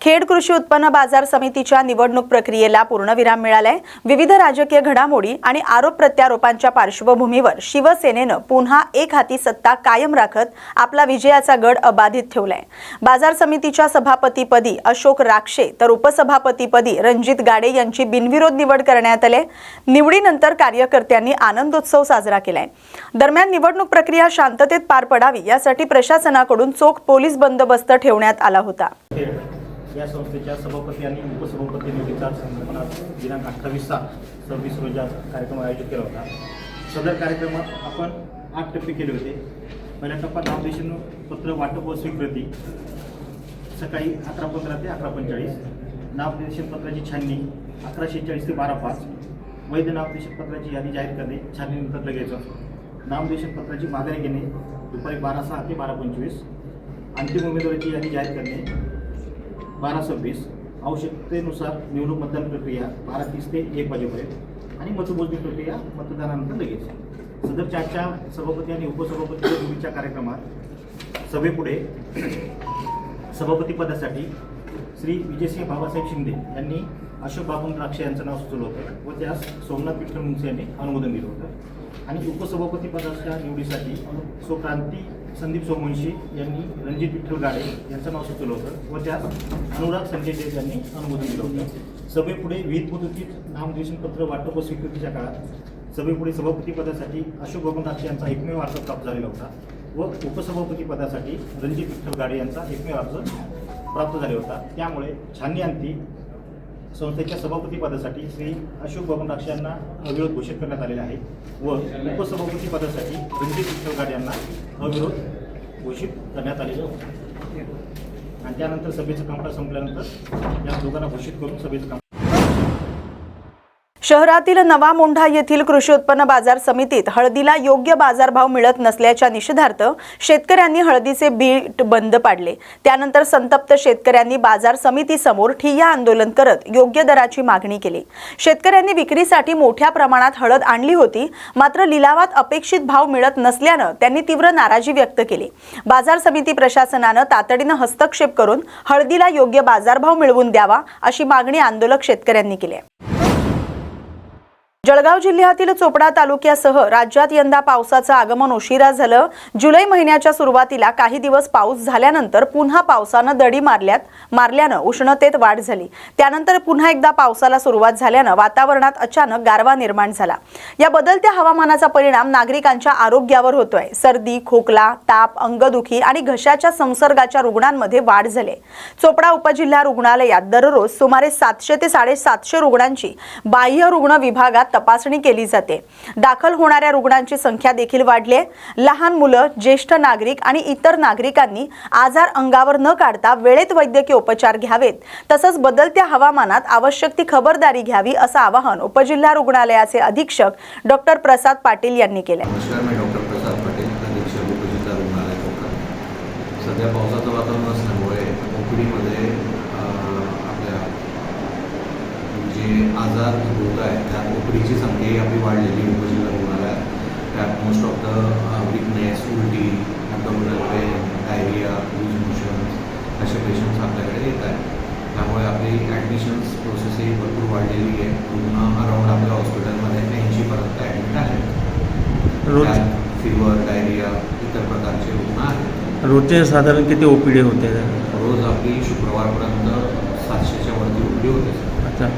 खेड कृषी उत्पन्न बाजार समितीच्या निवडणूक प्रक्रियेला पूर्णविराम मिळालाय। विविध राजकीय घडामोडी आणि आरोप प्रत्यारोपांच्या पार्श्वभूमीवर शिवसेनेनं पुन्हा एक हाती सत्ता कायम राखत आपला विजयाचा गड अबाधित ठेवलाय। बाजार समितीच्या सभापतीपदी अशोक राक्षे तर उपसभापतीपदी रणजित गाडे यांची बिनविरोध निवड करण्यात आली। निवडीनंतर कार्यकर्त्यांनी आनंदोत्सव साजरा केलाय। दरम्यान निवडणूक प्रक्रिया शांततेत पार पडावी यासाठी प्रशासनाकडून चोख पोलीस बंदोबस्त ठेवण्यात आला होता। या संस्थेच्या सभापती आणि उपसभापती निवडीचा संदर्भात दिनांक 28/6/26 रोजी कार्यक्रम आयोजित केला होता। सदर कार्यक्रमात आपण 8 टप्पे केले होते। पहिला टप्पा नामनिर्देशन पत्र वाटप व स्वीकृती सकाळी 11:15 ते 11:45, नामनिर्देशन पत्राची छाननी 11:46 ते 12:05, वैध नामनिर्देशन पत्राची यादी जाहीर करणे छाननीनंतर लगेच, नामनिर्देशन पत्राची माघारी घेणे दुपारी 12:06 ते 12:25, अंतिम उमेदवाराची यादी जाहीर करणे 12:26, आवश्यकतेनुसार निवडणूक मतदान प्रक्रिया 12:30 ते 1 वाजेपर्यंत आणि मतमोजणी प्रक्रिया मतदानानंतर लगेच। सदर चर्चा सभापती आणि उपसभापती निवडीच्या कार्यक्रमात सभेपुढे सभापती पदासाठी श्री विजयसिंह बाबासाहेब शिंदे यांनी अशोक बाबूराव राक्षे यांचं नाव सुचवलं होतं व त्यास सोमनाथ विठ्ठल मुंगसे यांनी अनुमोदन दिलं होतं। आणि उपसभापती पदाच्या निवडीसाठी क्रांती संदीप सोमवंशी यांनी रणजित विठ्ठल गाडे यांचं नाव सुचवलं होतं व त्यास अनुराग संजय देव यांनी अनुमोदन दिलं होतं। सभेपुढे विहित मुदतीत नामनिर्देशन पत्र वाटप व स्वीकृतीच्या काळात सभेपुढे सभापती पदासाठी अशोक बाबूराव राक्षे यांचा एकमेव अर्ज प्राप्त झालेला होता व उपसभापती पदासाठी रणजित विठ्ठल गाडे यांचा एकमेव अर्ज प्राप्त झाला होता। त्यामुळे छाननीअंती संस्थेच्या सभापती पदासाठी श्री अशोक बाबूराव राक्षे यांना अविरोध घोषित करण्यात आलेले आहे व उपसभापती पदासाठी रणजित विठ्ठल गाडे यांना अविरोध घोषित करण्यात आलेले होते। आणि त्यानंतर सभेचं कामकाज संपल्यानंतर या दोघांना घोषित करून सभेचं काम शहरातील नवा मोंढा येथील कृषी उत्पन्न बाजार समितीत हळदीला योग्य बाजारभाव मिळत नसल्याच्या निषेधार्थ शेतकऱ्यांनी हळदीचे बीट बंद पाडले। त्यानंतर संतप्त शेतकऱ्यांनी बाजार समितीसमोर ठिय्या आंदोलन करत योग्य दराची मागणी केली। शेतकऱ्यांनी विक्रीसाठी मोठ्या प्रमाणात हळद आणली होती, मात्र लिलावात अपेक्षित भाव मिळत नसल्याने त्यांनी तीव्र नाराजी व्यक्त केली। बाजार समिती प्रशासनाने तातडीने हस्तक्षेप करून हळदीला योग्य बाजारभाव मिळवून द्यावा अशी मागणी आंदोलक शेतकऱ्यांनी केली। जळगाव जिल्ह्यातील चोपडा तालुक्यासह राज्यात यंदा पावसाचं आगमन उशिरा झालं। जुलै महिन्याच्या सुरुवातीला काही दिवस पाऊस झाल्यानंतर पुन्हा पावसानं दडी मारल्यानं उष्णतेत वाढ झाली। त्यानंतर पुन्हा एकदा पावसाला सुरुवात झाल्यानं वातावरणात अचानक गारवा निर्माण झाला। या बदलत्या हवामानाचा परिणाम नागरिकांच्या आरोग्यावर होतोय। सर्दी, खोकला, ताप, अंगदुखी आणि घशाच्या संसर्गाच्या रुग्णांमध्ये वाढ झाली। चोपडा उपजिल्हा रुग्णालयात दररोज सुमारे 700 ते 750 रुग्णांची बाह्य रुग्ण विभागात तपासणी केली जाते। दाखल होणाऱ्या रुग्णांची संख्या देखील वाढली आहे। लहान मुलं, ज्येष्ठ नागरिक आणि इतर नागरिकांनी आजार अंगावर न काढता वेळेत वैद्यकीय उपचार घ्यावेत, तसंच बदलत्या हवामानात आवश्यक ती खबरदारी घ्यावी असं आवाहन उपजिल्हा रुग्णालयाचे अधीक्षक डॉक्टर प्रसाद पाटील यांनी केले। नमस्कार, मी डॉक्टर प्रसाद पाटील, अधीक्षक उपजिल्हा रुग्णालय कोकण। सध्या पावसाचं वातावरण असल्यामुळे ओपीडीमध्ये आपल्या जे आजार होत आहेत त्या ओपीडीची संख्या आपली वाढलेली उपजिल्हा रुग्णालयात। त्यात मोस्ट ऑफ द विकनेस, उलटी, ॲब्डोमिनल पेन, डायरिया, लूज मोशन्स असे पेशंट्स आपल्याकडे येत आहेत। त्यामुळे आपली ॲडमिशन्स प्रोसेसही भरपूर वाढलेली आहे। रुग्ण अराउंड आपल्या हॉस्पिटलमध्ये 80% ॲडमिट आहेत। रोज फिवर, डायरिया इतर प्रकारचे रुग्ण आहेत। रोजचे साधारण किती ओपीडी होते? रोज आपली शुक्रवारपर्यंत 700च्या वरती ओपीडी होते। अच्छा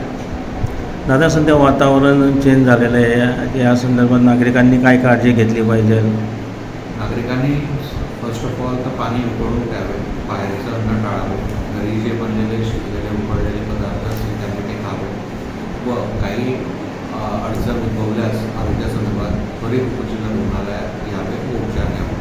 दादा, सध्या वातावरण चेंज झालेलं आहे, या संदर्भात नागरिकांनी काय काळजी घेतली पाहिजे? नागरिकांनी फर्स्ट ऑफ ऑल तर पाणी उकळून प्यावे, बाहेरचं अन्न टाळावे, घरी जे बनलेले शिजलेले उकळलेले पदार्थ असतील त्यांनी ते खावे व काही अडचण उद्भवल्यास आरोग्यासंदर्भात त्वरित उपजिल्हा रुग्णालयात यावे व उपचार घ्यावे।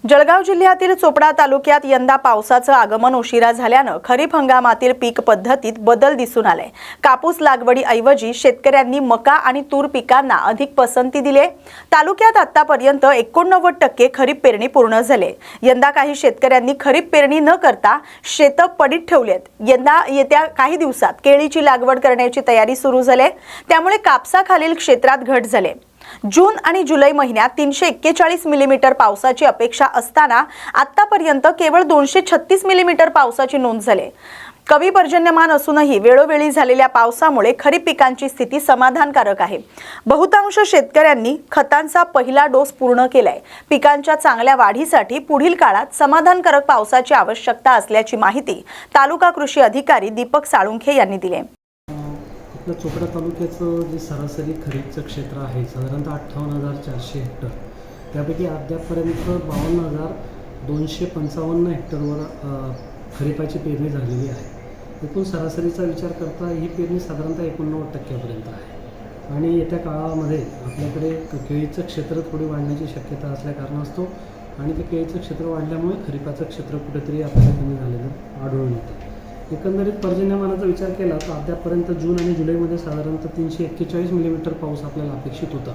जळगाव जिल्ह्यातील चोपडा तालुक्यात यंदा पावसाचं आगमन उशिरा झाल्यानं खरीप हंगामातील पीक पद्धतीत बदल दिसून आलाय। कापूस लागवडीऐवजी शेतकऱ्यांनी मका आणि तूर पिकांना अधिक पसंती दिली। तालुक्यात आतापर्यंत 89% खरीप पेरणी पूर्ण झाली। यंदा काही शेतकऱ्यांनी खरीप पेरणी न करता शेतं पडीत ठेवलेत। यंदा येत्या काही दिवसात केळीची लागवड करण्याची तयारी सुरू झाली, त्यामुळे कापसाखालील क्षेत्रात घट झाली। जून आणि जुलै महिन्यात 341 मिलीमीटर पावसाची अपेक्षा असताना आतापर्यंत केवळ 236 मिलीमीटर पावसाची नोंद झाली। कमी पर्जन्यमान असूनही वेळोवेळी झालेल्या पावसामुळे खरीप पिकांची स्थिती समाधानकारक आहे। बहुतांश शेतकऱ्यांनी खतांचा पहिला डोस पूर्ण केलाय। पिकांच्या चांगल्या वाढीसाठी पुढील काळात समाधानकारक पावसाची आवश्यकता असल्याची माहिती तालुका कृषी अधिकारी दीपक साळुंखे यांनी दिली। आपल्या चोपडा तालुक्याचं जे सरासरी खरीपचं क्षेत्र आहे साधारणतः 58,400 हेक्टर, त्यापैकी अद्यापपर्यंत 52,255 हेक्टरवर खरीपाची पेरणी झालेली आहे। एकूण सरासरीचा विचार करता ही पेरणी साधारणतः 89% आहे आणि येत्या काळामध्ये आपल्याकडे केळीचं क्षेत्र थोडी वाढण्याची शक्यता असल्या कारणास्तव आणि ते केळीचं क्षेत्र वाढल्यामुळे खरीपाचं क्षेत्र कुठेतरी आपल्याला कमी झालेलं आढळून येतं। एकंदरीत पर्जन्यमानाचा विचार केला तर अद्यापर्यंत जून आणि जुलैमध्ये साधारणतः 341 मिलीमीटर पाऊस आपल्याला अपेक्षित होता।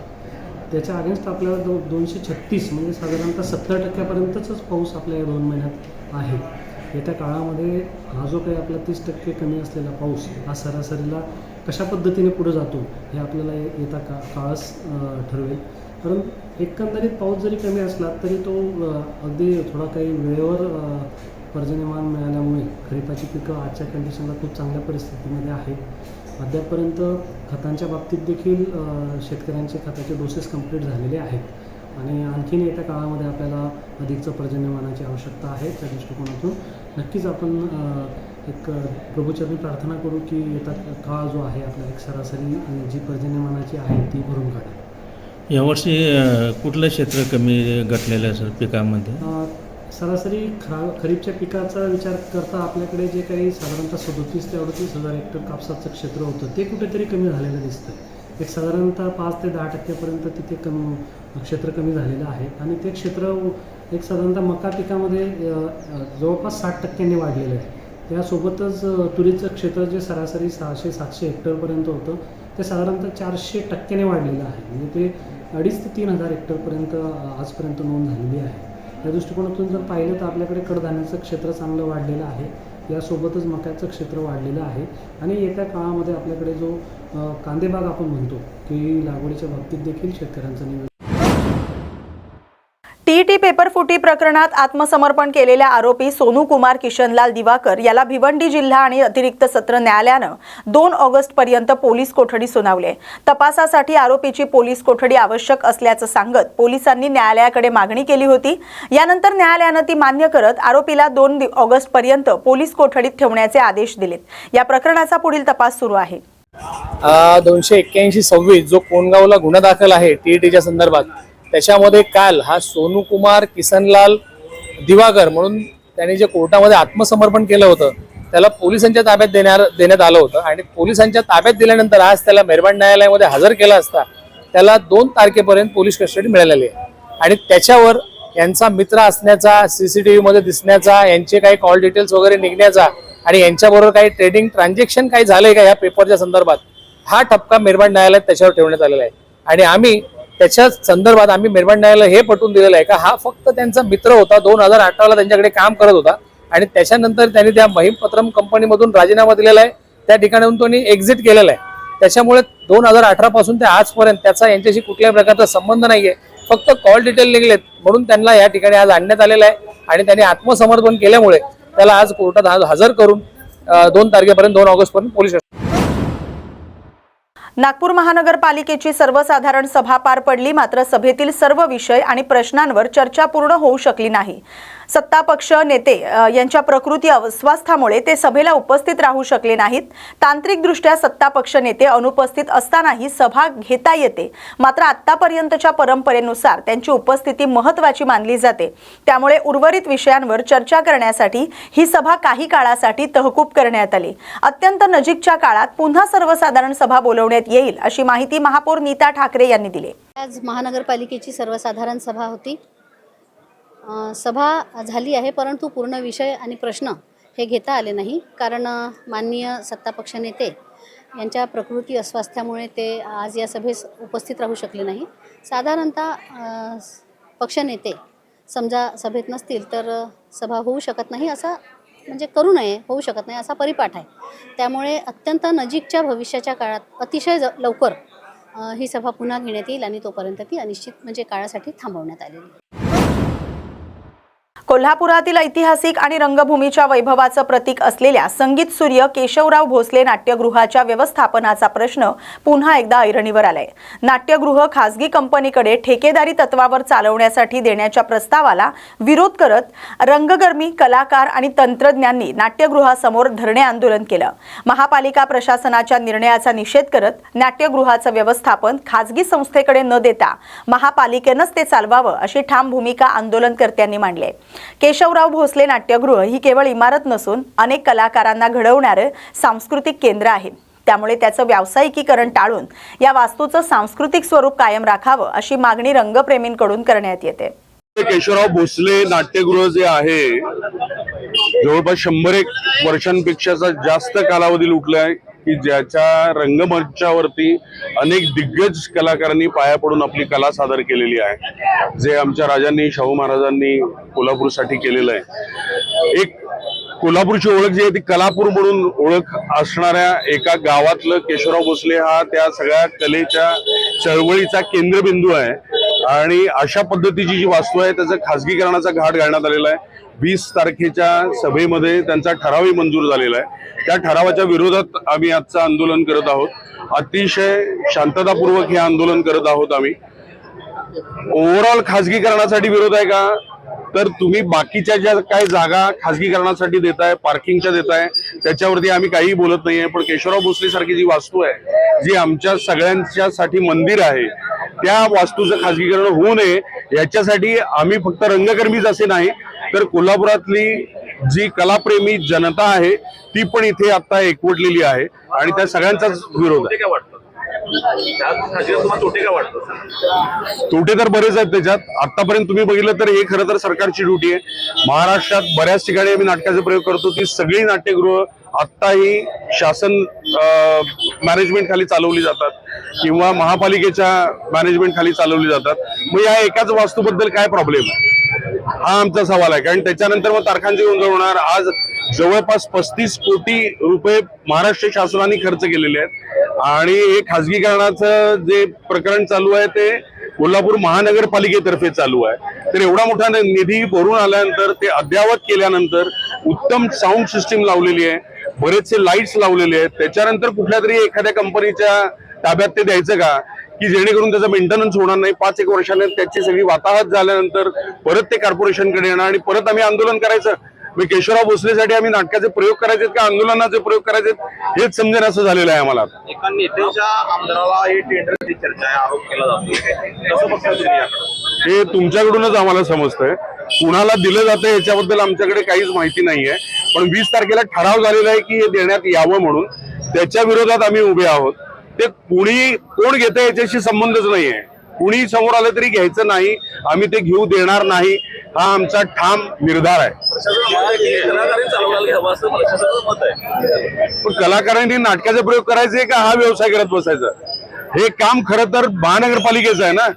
त्याच्या अगेन्स्ट आपल्याला 236 म्हणजे साधारणतः 70% पाऊस आपल्या या 2 महिन्यात आहे। येत्या काळामध्ये हा जो काही आपला 30% कमी असलेला पाऊस हा सरासरीला कशा पद्धतीने पुढे जातो हे आपल्याला येता काळच ठरवेल। कारण एकंदरीत पाऊस जरी कमी असला तरी तो अगदी थोडा काही वेळेवर पर्जन्यमान मिळाल्यामुळे खरीपाची पिकं आजच्या कंडिशनला खूप चांगल्या परिस्थितीमध्ये आहेत। अद्यापर्यंत खतांच्या बाबतीत देखील शेतकऱ्यांचे खताचे डोसेस कंप्लीट झालेले आहेत आणि आणखीन येत्या काळामध्ये आपल्याला अधिकचं पर्जन्यमानाची आवश्यकता आहे। त्या दृष्टिकोनातून नक्कीच आपण एक प्रभूचरणी प्रार्थना करू की येता काळ जो आहे आपल्याला एक सरासरी जी पर्जन्यमानाची आहे ती भरून काढेल। यावर्षी कुठलं क्षेत्र कमी घटलेलं आहे सर पिकामध्ये? सरासरी खरीपच्या पिकाचा विचार करता आपल्याकडे जे काही साधारणतः 37 ते 38 हजार हेक्टर कापसाचं क्षेत्र होतं ते कुठेतरी कमी झालेलं दिसतं। एक साधारणतः 5 ते 10% तिथे क्षेत्र कमी झालेलं आहे आणि ते क्षेत्र एक साधारणतः मका पिकामध्ये जवळपास 60% वाढलेलं आहे। त्यासोबतच तुरीचं क्षेत्र जे सरासरी 600-700 हेक्टरपर्यंत होतं ते साधारणतः 400% वाढलेलं आहे। म्हणजे ते 2,500 ते 3,000 हेक्टरपर्यंत आजपर्यंत नोंद झालेली आहे। या दृष्टिकोनातून जर पाहिलं तर आपल्याकडे कडधान्याचं क्षेत्र चांगलं वाढलेलं आहे, यासोबतच मक्याचं क्षेत्र वाढलेलं आहे आणि येत्या काळामध्ये आपल्याकडे जो कांदेबाग आपण म्हणतो की लागवडीच्या बाबतीत देखील शेतकऱ्यांचं नियोजन। टीईटी पेपर फुटी प्रकरणात आत्मसमर्पण केलेल्या आरोपी सोनू कुमार किशनलाल दिवाकर याला भिवंडी जिल्हा आणि अतिरिक्त सत्र न्यायालयानं 2 ऑगस्ट पर्यंत पोलीस कोठडी सुनावली। तपासासाठी आरोपीची पोलीस कोठडी आवश्यक असल्याचं सांगत पोलिसांनी न्यायालयाकडे मागणी केली होती। यानंतर न्यायालयानं ती मान्य करत आरोपीला 2 ऑगस्ट पर्यंत पोलीस कोठडीत ठेवण्याचे आदेश दिलेत। या प्रकरणाचा पुढील तपास सुरू आहे। 281-26 जो कोणगावला गुन्हा दाखल आहे टीईटीच्या संदर्भात, त्याच्यामध्ये काल हा सोनू कुमार किसनलाल दिवाकर म्हणून त्यांनी जे कोर्टामध्ये आत्मसमर्पण केलं होतं त्याला पोलिसांच्या ताब्यात देण्यात आलं होतं आणि पोलिसांच्या ताब्यात दिल्यानंतर आज त्याला मेहरबान न्यायालयामध्ये हजर केला असता त्याला 2 तारखेपर्यंत पोलीस कस्टडी मिळालेली आहे आणि त्याच्यावर यांचा मित्र असण्याचा, CCTV मध्ये दिसण्याचा, यांचे काही कॉल डिटेल्स वगैरे निघण्याचा आणि यांच्याबरोबर काही ट्रेडिंग ट्रान्झॅक्शन काही झालंय का या पेपरच्या संदर्भात हा ठपका मेहरबान न्यायालयात त्याच्यावर ठेवण्यात आलेला आहे आणि आम्ही त्याच्या संदर्भात मेहरबान न्यायालयाला हे पटवून दिलेलं आहे का हा फक्त त्यांचा मित्र होता, 2018ला त्यांच्याकडे काम करत होता आणि त्याच्यानंतर त्यांनी त्या महिमपत्रम कंपनीमधून राजीनामा दिलेला आहे, त्या ठिकाणाहून त्यांनी एक्झिट केलेला आहे। त्याच्यामुळे 2018 पासून ते आजपर्यंत त्याचा यांच्याशी कुठल्याही प्रकारचा संबंध नाहीये, फक्त कॉल डिटेल निघलेत म्हणून त्यांना या ठिकाणी आज आणण्यात आलेलं आहे आणि त्यांनी आत्मसमर्पण केल्यामुळे त्याला आज कोर्टात हजर करून 2 तारखेपर्यंत 2 ऑगस्ट पर्यंत पोलीस। नागपूर महानगरपालिकेची सर्वसाधारण सभा पार पडली, मात्र सभेतील सर्व विषय आणि प्रश्नांवर चर्चा पूर्ण होऊ शकली नाही। सत्तापक्ष नेते यांच्या प्रकृती अस्वास्थ्यामुळे ते सभेला उपस्थित राहू शकले नाहीत। तांत्रिकदृष्ट्या सत्तापक्ष नेते अनुपस्थित असतानाही सभा घेता येते, मात्र आतापर्यंतच्या परंपरेनुसार त्यांची उपस्थिती महत्त्वाची मानली जाते। त्यामुळे उर्वरित विषयांवर चर्चा करण्यासाठी ही सभा काही काळासाठी तहकूब करण्यात आली। अत्यंत नजीकच्या काळात पुन्हा सर्वसाधारण सभा बोलवण्यात येईल अशी माहिती महापौर नीता ठाकरे यांनी दिली। आज महानगरपालिकेची सर्वसाधारण सभा होती। सभा झाली आहे, परंतु पूर्ण विषय आणि प्रश्न हे घेता आले नाही, कारण माननीय सत्तापक्ष नेते यांच्या प्रकृती अस्वास्थ्यामुळे ते आज या सभेस उपस्थित राहू शकले नाही। साधारणतः पक्षनेते समजा सभेत नसतील तर सभा होऊ शकत नाही, असा म्हणजे करू नये, होऊ शकत नाही असा परिपाठ आहे। त्यामुळे अत्यंत नजीकच्या भविष्याच्या काळात अतिशय लवकर ही सभा पुन्हा घेण्यात येईल आणि तोपर्यंत ती अनिश्चित म्हणजे काळासाठी थांबवण्यात आलेली आहे. कोल्हापुरातील ऐतिहासिक आणि रंगभूमीच्या वैभवाचं प्रतीक असलेल्या संगीत सूर्य केशवराव भोसले नाट्यगृहाच्या व्यवस्थापनाचा प्रश्न पुन्हा एकदा ऐरणीवर आलाय. नाट्यगृह खासगी कंपनीकडे ठेकेदारी तत्वावर चालवण्यासाठी देण्याच्या प्रस्तावाला विरोध करत रंगकर्मी, कलाकार आणि तंत्रज्ञांनी नाट्यगृहासमोर धरणे आंदोलन केलं. महापालिका प्रशासनाच्या निर्णयाचा निषेध करत नाट्यगृहाचं व्यवस्थापन खासगी संस्थेकडे न देता महापालिकेनंच ते चालवावं अशी ठाम भूमिका आंदोलनकर्त्यांनी मांडली. केशवराव भोसले नाट्यगृह ही केवळ इमारत नसून अनेक कलाकारांना घडवणारं सांस्कृतिक केंद्र आहे. त्यामुळे त्याचं व्यावसायिकीकरण टाळून या वास्तूचं सांस्कृतिक स्वरूप कायम राखावं अशी मागणी रंगप्रेमींकडून करण्यात येते. केशवराव भोसले नाट्यगृह जे आहे जवळपास 101 वर्षांपेक्षा जास्त कालावधी लुटला आहे की ज्याच्या रंगमंचावरती अनेक दिग्गज कलाकारांनी पाया पडून आपली कला सादर केलेली आहे. जे आमच्या राजांनी, शाहू महाराजांनी कोल्हापूरसाठी केलेलं आहे. एक कोल्हापूरची ओळख जी आहे ती कलापूर म्हणून ओळख असणाऱ्या एका गावातलं केशवराव भोसले हा त्या सगळ्या कलेच्या चळवळीचा केंद्रबिंदू आहे. आणि अशा पद्धतीची जी वास्तू आहे त्याचा खासगीकरणाचा घाट घालण्यात आलेला आहे. 20 तारखेच्या सभेमध्ये त्यांचा ठरावही मंजूर झालेला आहे. त्या ठरावाच्या विरोधात आम्ही आजचं आंदोलन करत आहोत. अतिशय शांततापूर्वक हे आंदोलन करत आहोत. आम्ही ओव्हरऑल खासगीकरणासाठी विरोध आहे का, तर तुम्ही बाकीच्या ज्या काही जागा खासगीकरणासाठी देताय, पार्किंगच्या देताय, त्याच्यावरती आम्ही काही बोलत नाहीये. पण केशवराव भोसले सारखी जी वास्तू आहे जी आमच्या सगळ्यांच्यासाठी मंदिर आहे त्या वास्तूचं खासगीकरण होऊ नये याच्यासाठी आम्ही फक्त रंगकर्मीच असे नाही तर कोल्हापुरातली जी कलाप्रेमी जनता आहे ती पण इथे आता एकवटलेली आहे आणि त्या सगळ्यांचाच विरोध आहे. तोटे तर बरेच आहेत त्याच्यात. आतापर्यंत तुम्ही बघितलं तर हे खरं तर सरकारची ड्युटी आहे. महाराष्ट्रात बऱ्याच ठिकाणी आम्ही नाटकाचे प्रयोग करतो. ती सगळी नाट्यगृह आत्ताही शासन मॅनेजमेंट खाली चालवली जातात किंवा महापालिकेच्या मॅनेजमेंट खाली चालवली जातात. मग या एकाच वास्तूबद्दल काय प्रॉब्लेम आहे हा आमचा सवाल आहे. कारण त्याच्यानंतर मग तारखांची गोंधळ होणार. आज जवळपास 35 कोटी रुपये महाराष्ट्र शासनाने खर्च केलेले आहेत आणि हे खासगीकरणाचं जे प्रकरण चालू आहे ते कोल्हापूर महानगरपालिकेतर्फे चालू आहे. तर एवढा मोठा निधी भरून आल्यानंतर ते अद्ययावत केल्यानंतर उत्तम साऊंड सिस्टीम लावलेली आहे, बरेचसे लाईट्स लावलेले आहेत. त्याच्यानंतर कुठल्या तरी एखाद्या कंपनीच्या ताब्यात ते द्यायचं का की जेणेकरून त्याचा मेंटेनन्स होणार नाही. 5-1 वर्षाने त्याची सगळी वाताहत झाल्यानंतर परत ते कॉर्पोरेशनकडे येणार आणि परत आम्ही आंदोलन करायचं. मी केशवराव भोसलेसाठी आम्ही नाटकाचे प्रयोग करायचे का आंदोलनाचे प्रयोग करायचे हेच समजेन असं झालेलं आहे आम्हाला. एका नेत्याच्या आमदाराला हे टेंडरची चर्चा आहे, आरोप केला जातो. कसं बघता तुम्ही याकडे? हे तुमच्याकडूनच आम्हाला समजतंय. कुणाला दिलं जातं याच्याबद्दल आमच्याकडे काहीच माहिती नाहीये. पण 20 तारखेला ठराव झालेला आहे की हे देण्यात यावं म्हणून. त्याच्या विरोधात आम्ही उभे आहोत. ते कोण घेतं याच्याशी संबंधच नाहीये. कुणी समोर आलं तरी घ्यायचं नाही, आम्ही ते घेऊ देणार नाही हा आमचा ठाम निर्धार आहे. पण कलाकारांनी नाटकाचे प्रयोग करायचे का हा व्यवसाय करत बसायचा? हे काम खरं तर महानगरपालिकेचं आहे ना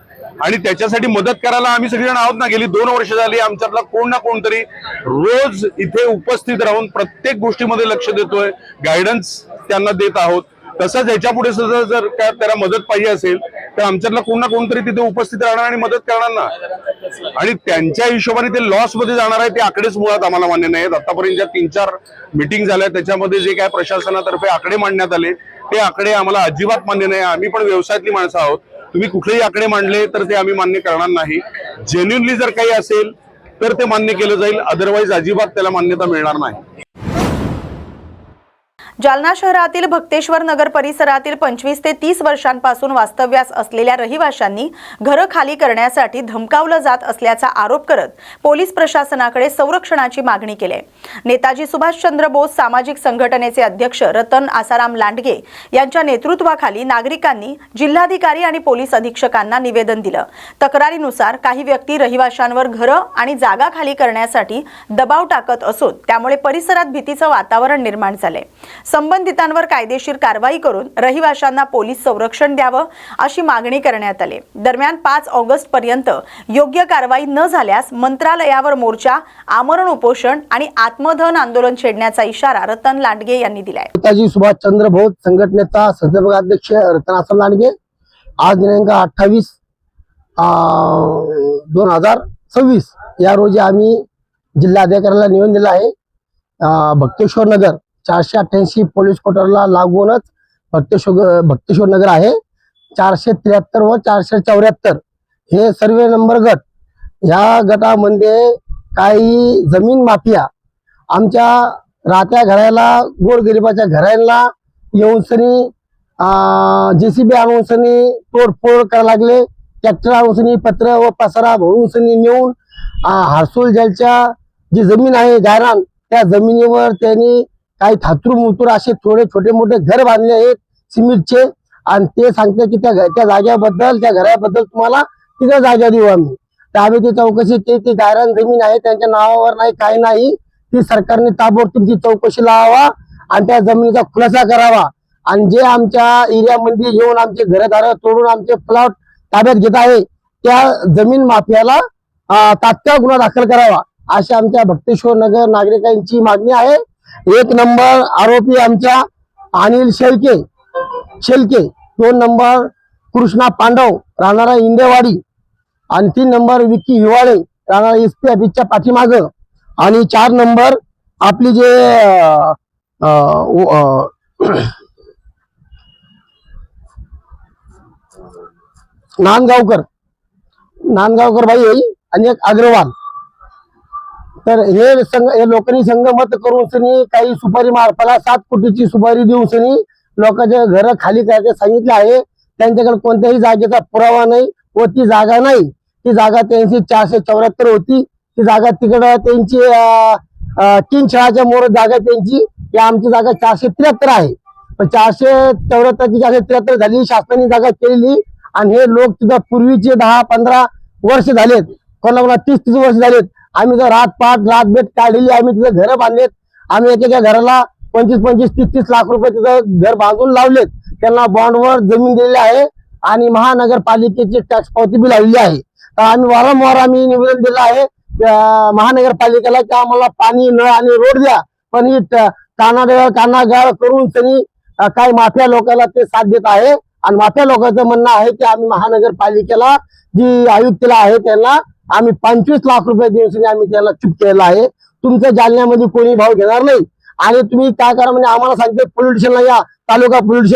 आणि त्याच्यासाठी मदत करायला आम्ही सगळेजण आहोत ना. गेली 2 वर्ष झाली आमच्यातला कोण ना कोणतरी रोज इथे उपस्थित राहून प्रत्येक गोष्टीमध्ये लक्ष देतोय, गायडन्स त्यांना देत आहोत. तसंच ह्याच्या पुढे सुद्धा जर काय त्याला मदत पाहिजे असेल तर आमच्यातला कोण ना कोणतरी तिथे उपस्थित राहणार आणि मदत करणार ना. आणि त्यांच्या हिशोबाने ते लॉस मध्ये जाणार आहे ते आकडेच मुळात आम्हाला मान्य नाही आहेत. आतापर्यंत ज्या 3-4 मीटिंग झाल्या त्याच्यामध्ये जे काय प्रशासनातर्फे आकडे मांडण्यात आले ते आकडे आम्हाला अजिबात मान्य नाही. आम्ही पण व्यवसायातली माणसं आहोत. तुम्ही कुठलेही आकडे मांडले तर ते आम्ही मान्य करणार नाही. जेन्युनली जर काही असेल तर ते मान्य केलं जाईल, अदरवाईज अजिबात त्याला मान्यता मिळणार नाही. जालना शहरातील भक्तेश्वर नगर परिसरातील 25 ते 30 वर्षांपासून वास्तव्यास असलेल्या रहिवाशांनी घरं खाली करण्यासाठी धमकावलं जात असल्याचा आरोप करत पोलीस प्रशासनाकडे संरक्षणाची मागणी केली. नेताजी सुभाषचंद्र बोस सामाजिक संघटनेचे अध्यक्ष रतन आसाराम लांडगे यांच्या नेतृत्वाखाली नागरिकांनी जिल्हाधिकारी आणि पोलीस अधीक्षकांना निवेदन दिलं. तक्रारीनुसार काही व्यक्ती रहिवाशांवर घरं आणि जागा खाली करण्यासाठी दबाव टाकत असून त्यामुळे परिसरात भीतीचं वातावरण निर्माण झाले. संबंधितांवर कायदेशीर कारवाई करून रहिवाशांना पोलीस संरक्षण द्यावं अशी मागणी करण्यात आली. दरम्यान 5 ऑगस्ट पर्यंत योग्य कारवाई न झाल्यास मंत्रालयावर मोर्चा, आमरण उपोषण आणि आत्मदहन आंदोलन छेडण्याचा इशारा रतन लांडगे यांनी दिलाय. नेताजी सुभाषचंद्र बोस संघटनेचा संस्थापक अध्यक्ष रतन आसाराम लांडगे आज दिनांक 28/2026 या रोजी आम्ही जिल्हाधिकाऱ्याला निवेदन दिलं आहे. भक्तेश्वर नगर 488 पोलीस क्वार्टरला लागूनच भक्तेश्वर नगर आहे. 473 व 474 हे सर्वे नंबर गट. ह्या गटामध्ये काही जमीन माफिया आमच्या राहत्या घराला गोरगरिबाच्या घराला येऊन सनी JCB आणून सनी तोडफोड करायला लागले. ट्रॅक्टर आणून सनी पत्र व पसारा भरून सनी नेऊन हर्सुल जलच्या जी जमीन आहे गायरान त्या जमिनीवर त्यांनी काही थातूर मुतूर असे थोडे छोटे मोठे घर बांधले आहेत सिमेंटचे. आणि ते सांगते की त्या जागेबद्दल त्या घराबद्दल तुम्हाला तिथं जागा देऊ आम्ही. तर आम्ही ती चौकशी केली. ती गायरान जमीन आहे त्यांच्या नावावर नाही काही नाही. ती सरकारने ताबडतोब ती चौकशी लावावा आणि त्या जमिनीचा खुलासा करावा. आणि जे आमच्या एरियामध्ये येऊन आमचे घरदार तोडून आमचे प्लॉट ताब्यात घेत आहे त्या जमीन माफियाला तात्काळ गुन्हा दाखल करावा अशी आमच्या भक्तेश्वर नगर नागरिकांची मागणी आहे. 1 नंबर आरोपी आमच्या अनिल शेळके. 2 नंबर कृष्णा पांडव राहणारा इंदेवाडी आणि 3 नंबर विक्की हिवाळे राहणारा SP ऑफिसच्या पाठीमागं आणि 4 नंबर आपली जे नांदगावकर बाई आणि एक अग्रवाल. तर हे लोकांनी संगमत करून सनी काही सुपारी मार्फाला 7 कोटीची सुपारी देऊन सनी लोकांचे घर खाली करायचे सांगितले आहे. त्यांच्याकडे कोणत्याही जागेचा पुरावा नाही व ती जागा नाही. ती जागा त्यांची 474 होती. ती जागा तिकडं त्यांची 3 शाळाच्या मोर जागा त्यांची. या आमची जागा 473 आहे. पण 474 ची 473 झाली शासनाने जागा केलेली. आणि हे लोक तिथं पूर्वीचे 10-15 वर्ष झालेत. कोणाला 30-30 वर्ष झालेत. आम्ही तर रातबेट काढलेली. आम्ही तिथं घरं बांधलेत. आम्ही एकेका घराला 25-30 लाख रुपये तिथं घर बांधून लावलेत. त्यांना बॉन्डवर जमीन दिलेली आहे आणि महानगरपालिकेची टॅक्स पावती बी लावलेली आहे. तर आम्ही वारंवार निवेदन दिलं आहे महानगरपालिकेला की आम्हाला पाणी नळ आणि रोड द्या. पण ही कानागाळ करून त्यांनी काही माफिया लोकांना ते साथ देत आहे. आणि माफिया लोकांचं म्हणणं आहे की आम्ही महानगरपालिकेला जी आयुक्तला आहे त्यांना आम्ही 25 लाख रुपये देऊन आम्ही त्याला चूक केलेला आहे. तुमच्या जालन्यामध्ये कोणी भाव घेणार नाही. आणि तुम्ही काय करा म्हणजे आम्हाला सांगते पोलीस स्टेशनला या. तालुका पोलीस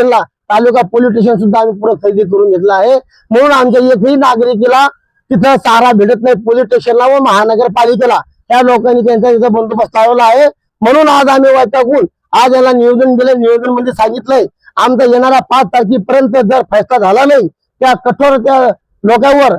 स्टेशन सुद्धा आम्ही पुढे खरेदी करून घेतला आहे. म्हणून आमच्या एकही नागरिकीला तिथं चारा भेटत नाही पोलीस स्टेशनला व महानगरपालिकेला. त्या लोकांनी त्यांचा तिथं बंदोबस्त लावला आहे. म्हणून आज आम्ही वैतागून आज याला निवेदन दिलं. निवेदन मध्ये सांगितलंय आमचा येणाऱ्या 5 तारखेपर्यंत जर फैसला झाला नाही त्या कठोर त्या लोकांवर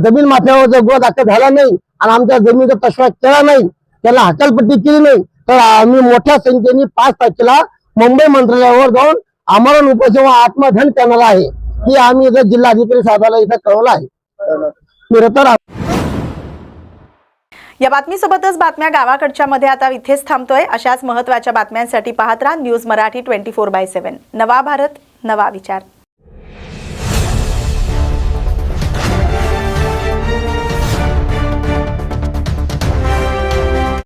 जमीन माफियावर जर गुन्हा दाखल झाला नाही आणि आमच्या जमिनीचा तशवा केला नाही त्याला हकालपट्टी केली नाही तर आम्ही मोठ्या संख्येने 5 तारखेला मुंबई मंत्रालयावर जाऊन आमरण उपोषण आत्मधन करणार आहे. ही आम्ही इथं जिल्हाधिकारी साहेबांना इथं कळवलं आहे. या बातमीसोबतच बातम्या गावाकडच्या मध्ये आता इथेच थांबतोय. अशाच महत्त्वाच्या बातम्यांसाठी पाहत राहा न्यूज मराठी 24/7. नवा भारत नवा विचार.